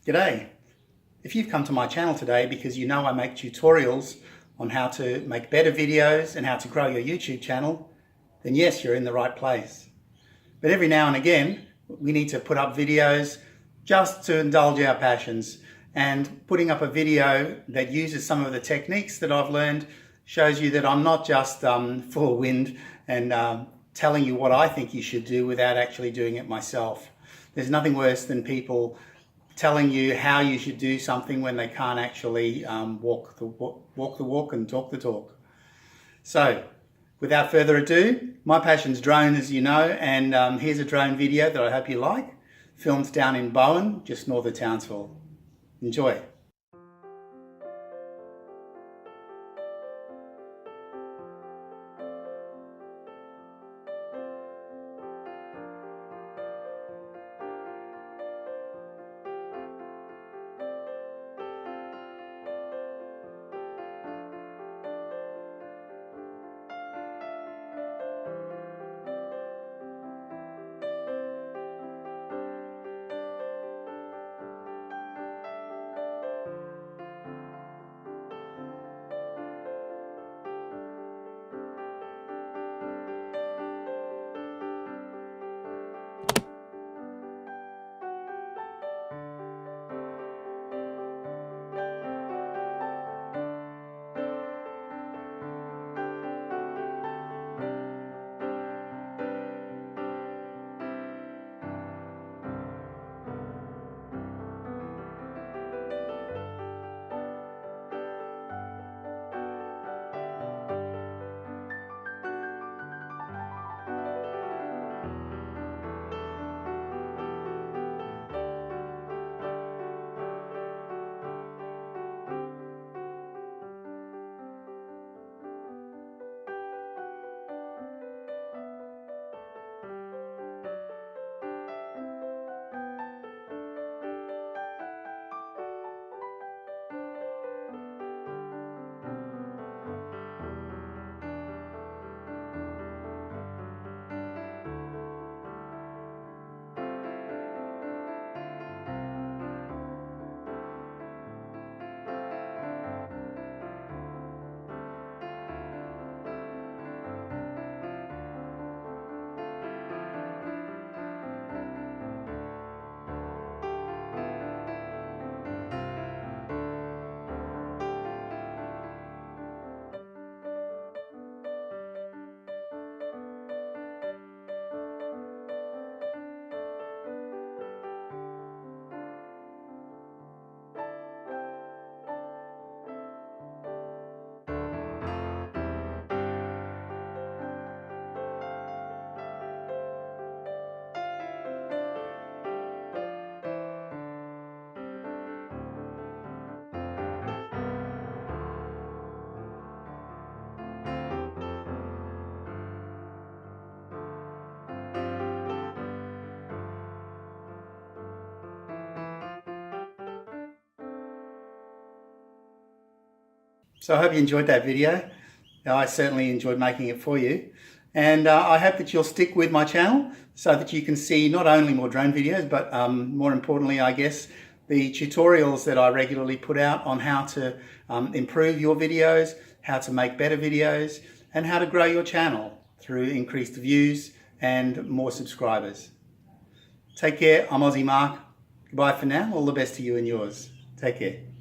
G'day. If you've come to my channel today because you know I make tutorials on how to make better videos and how to grow your YouTube channel, then yes, you're in the right place. But every now and again, we need to put up videos just to indulge our passions. And putting up a video that uses some of the techniques that I've learned shows you that I'm not just full of wind and telling you what I think you should do without actually doing it myself. There's nothing worse than people telling you how you should do something when they can't actually walk the walk and talk the talk. So, without further ado, my passion's drone, as you know, and here's a drone video that I hope you like, filmed down in Bowen, just north of Townsville. Enjoy. So I hope you enjoyed that video. I certainly enjoyed making it for you. And I hope that you'll stick with my channel so that you can see not only more drone videos, but more importantly, I guess, the tutorials that I regularly put out on how to improve your videos, how to make better videos, and how to grow your channel through increased views and more subscribers. Take care. I'm Aussie Mark. Goodbye for now. All the best to you and yours. Take care.